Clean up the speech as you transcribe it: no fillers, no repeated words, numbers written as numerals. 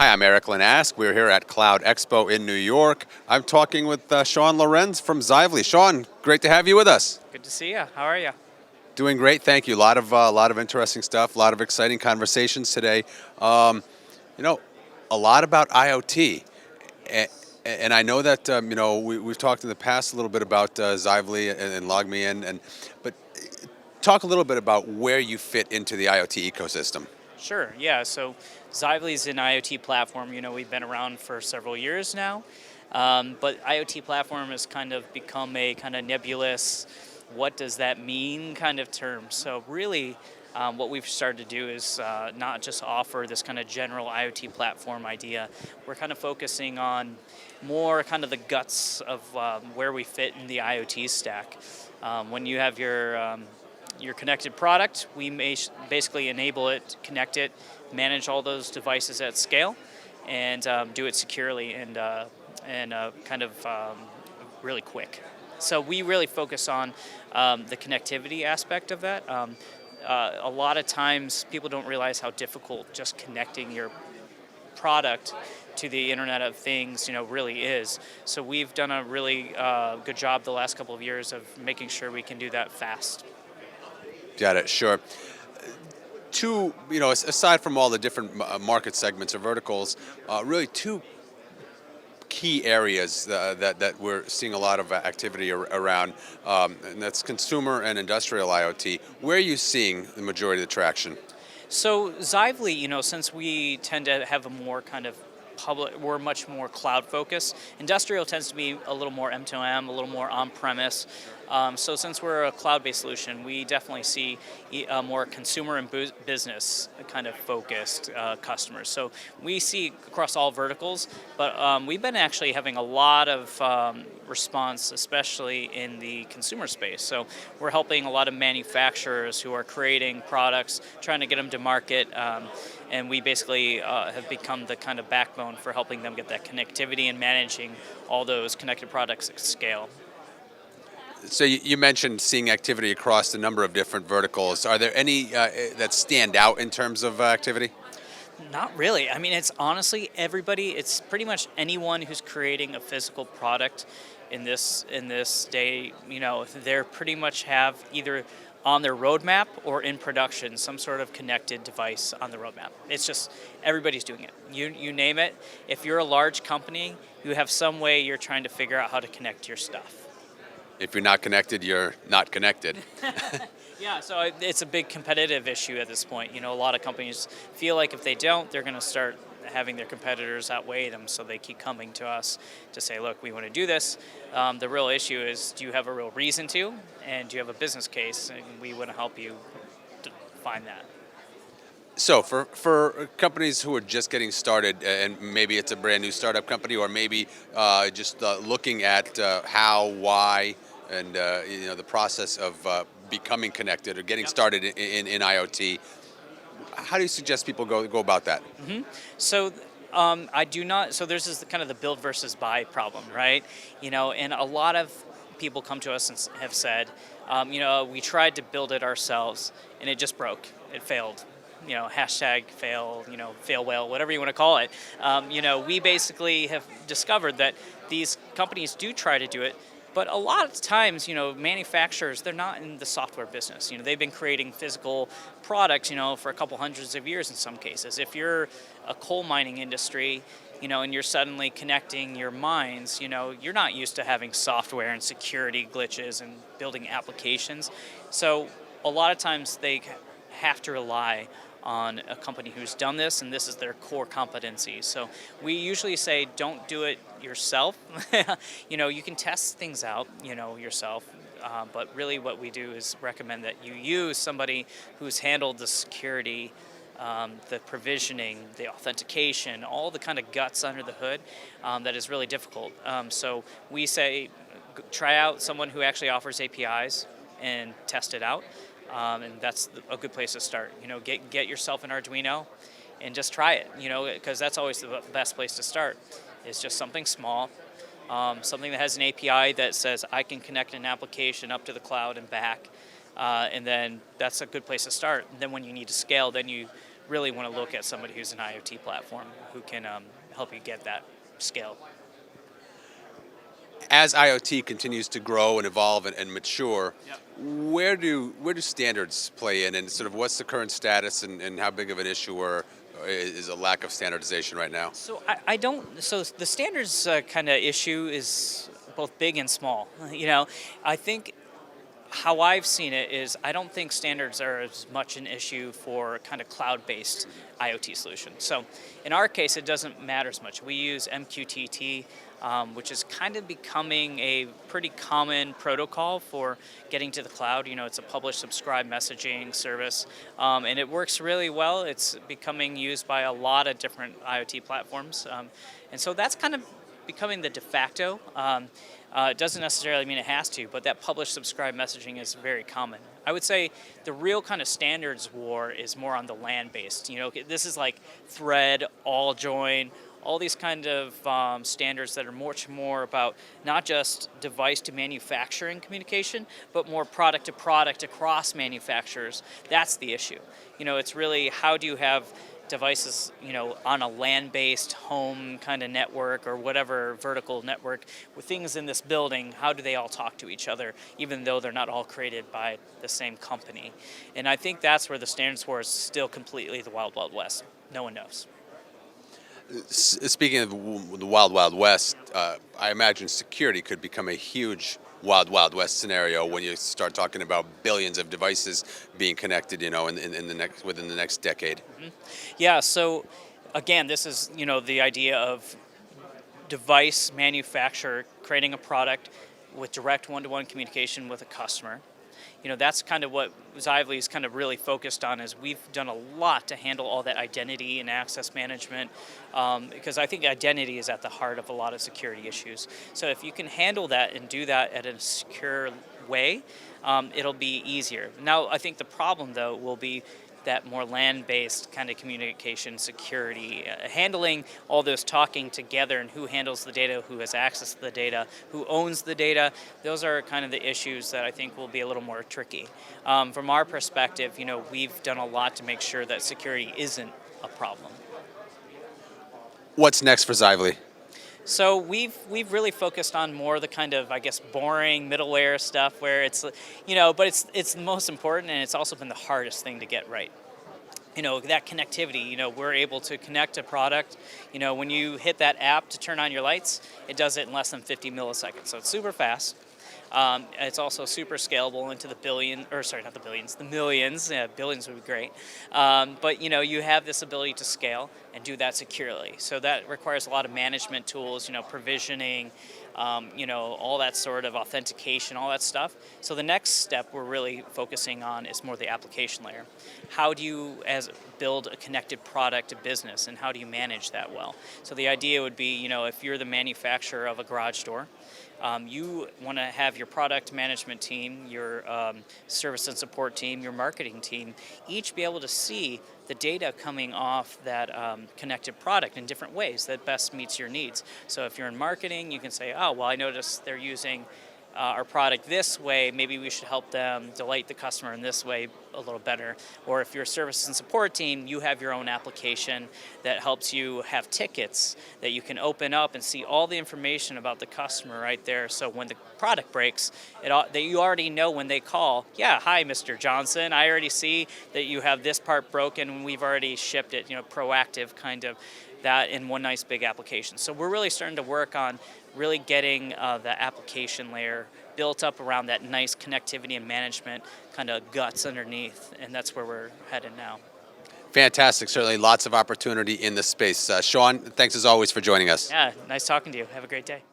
Hi, I'm Eric Linask. We're here at Cloud Expo in New York. I'm talking with Sean Lorenz from Xively. Sean, great to have you with us. Good to see you. How are you? Doing great, thank you. A lot of interesting stuff, a lot of exciting conversations today. Um, you know, a lot about IoT, and, and I know that we've talked in the past a little bit about Xively and LogMeIn, but talk a little bit about where you fit into the IoT ecosystem. Sure. Yeah. So Xively is an IoT platform. We've been around for several years now, but IoT platform has kind of become a kind of nebulous, what does that mean kind of term. So really, what we've started to do is not just offer this kind of general IoT platform idea. We're kind of focusing on more kind of the guts of where we fit in the IoT stack. When you have your connected product, we may basically enable it, connect it, manage all those devices at scale, and do it securely and kind of really quick. So we really focus on the connectivity aspect of that. A lot of times people don't realize how difficult just connecting your product to the Internet of Things, really is. So we've done a really good job the last couple of years of making sure we can do that fast. Got it, sure. Two, aside from all the different market segments or verticals, really two key areas that we're seeing a lot of activity around, and that's consumer and industrial IoT. Where are you seeing the majority of the traction? So Xively, since we tend to have a more kind of public, we're much more cloud focused. Industrial tends to be a little more M2M, a little more on-premise. So since we're a cloud-based solution, we definitely see more consumer and business kind of focused customers. So we see across all verticals, but we've been actually having a lot of response, especially in the consumer space. So we're helping a lot of manufacturers who are creating products, trying to get them to market, and we basically have become the kind of backbone for helping them get that connectivity and managing all those connected products at scale. So you mentioned seeing activity across a number of different verticals. Are there any that stand out in terms of activity? Not really. I mean, it's honestly everybody. It's pretty much anyone who's creating a physical product in this day. They're pretty much have either on their roadmap or in production some sort of connected device on the roadmap. It's just everybody's doing it. You name it. If you're a large company, you have some way you're trying to figure out how to connect your stuff. If you're not connected, you're not connected. Yeah, so it's a big competitive issue at this point. A lot of companies feel like if they don't, they're going to start having their competitors outweigh them, so they keep coming to us to say, look, we want to do this. The real issue is, do you have a real reason to, and do you have a business case? And we want to help you find that. So for companies who are just getting started, and maybe it's a brand new startup company, or maybe just looking at how, why, and the process of becoming connected or getting Yep. started in IoT, how do you suggest people go about that? So I do not. So there's this kind of the build versus buy problem, right? And a lot of people come to us and have said, we tried to build it ourselves and it just broke. It failed. Hashtag fail. Fail whale, whatever you want to call it. We basically have discovered that these companies do try to do it. But a lot of times, manufacturers, they're not in the software business. They've been creating physical products, for a couple hundreds of years in some cases. If you're a coal mining industry, and you're suddenly connecting your mines, you're not used to having software and security glitches and building applications. So a lot of times they have to rely on a company who's done this, and this is their core competency. So we usually say, don't do it yourself. You can test things out, yourself. But really what we do is recommend that you use somebody who's handled the security, the provisioning, the authentication, all the kind of guts under the hood that is really difficult. So we say, try out someone who actually offers APIs and test it out. And that's a good place to start. Get yourself an Arduino and just try it, because that's always the best place to start. It's just something small, something that has an API that says I can connect an application up to the cloud and back, and then that's a good place to start. And then when you need to scale, then you really want to look at somebody who's an IoT platform who can help you get that scale. As IoT continues to grow and evolve and mature, Yep. where do standards play in, and sort of what's the current status, and how big of an issue or is a lack of standardization right now? So I don't. So the standards kind of issue is both big and small. I think how I've seen it is I don't think standards are as much an issue for kind of cloud-based IoT solutions. So in our case, it doesn't matter as much. We use MQTT, which is kind of becoming a pretty common protocol for getting to the cloud. It's a publish subscribe messaging service, and it works really well. It's becoming used by a lot of different IoT platforms, and so that's kind of becoming the de facto. It doesn't necessarily mean it has to, but that publish subscribe messaging is very common. I would say the real kind of standards war is more on the LAN based. This is like thread, all join, all these kind of standards that are much more about not just device to manufacturing communication, but more product to product across manufacturers. That's the issue. It's really how do you have devices, on a LAN-based home kind of network or whatever vertical network with things in this building, how do they all talk to each other, even though they're not all created by the same company? And I think that's where the standards war is still completely the wild, wild west. No one knows. Speaking of the wild, wild west, I imagine security could become a huge wild, wild west scenario when you start talking about billions of devices being connected, in the next within the next decade. Yeah, so again, this is, the idea of device manufacturer creating a product with direct one-to-one communication with a customer. That's kind of what Xively is kind of really focused on. Is we've done a lot to handle all that identity and access management, because I think identity is at the heart of a lot of security issues. So if you can handle that and do that at a secure way, it'll be easier. Now, I think the problem though will be that more land-based kind of communication security, handling all those talking together and who handles the data, who has access to the data, who owns the data. Those are kind of the issues that I think will be a little more tricky. From our perspective, we've done a lot to make sure that security isn't a problem. What's next for Xively? So we've really focused on more the kind of, I guess, boring middle layer stuff where it's, but it's the most important, and it's also been the hardest thing to get right. That connectivity, we're able to connect a product. When you hit that app to turn on your lights, it does it in less than 50 milliseconds. So it's super fast. It's also super scalable into the billion, or sorry, not the billions, the millions. Yeah, billions would be great. But you have this ability to scale and do that securely. So that requires a lot of management tools, provisioning, all that sort of authentication, all that stuff. So the next step we're really focusing on is more the application layer. How do you build a connected product to business, and how do you manage that well? So the idea would be, if you're the manufacturer of a garage door, you want to have your product management team, your service and support team, your marketing team, each be able to see the data coming off that connected product in different ways that best meets your needs. So if you're in marketing, you can say, oh, well, I noticed they're using our product this way, maybe we should help them delight the customer in this way a little better. Or if you're a service and support team, you have your own application that helps you have tickets that you can open up and see all the information about the customer right there. So when the product breaks, that you already know when they call, yeah, hi, Mr. Johnson, I already see that you have this part broken and we've already shipped it, proactive kind of that in one nice big application. So we're really starting to work on really getting the application layer built up around that nice connectivity and management kind of guts underneath, and that's where we're headed now. Fantastic. Certainly lots of opportunity in this space. Sean, thanks as always for joining us. Yeah, nice talking to you. Have a great day.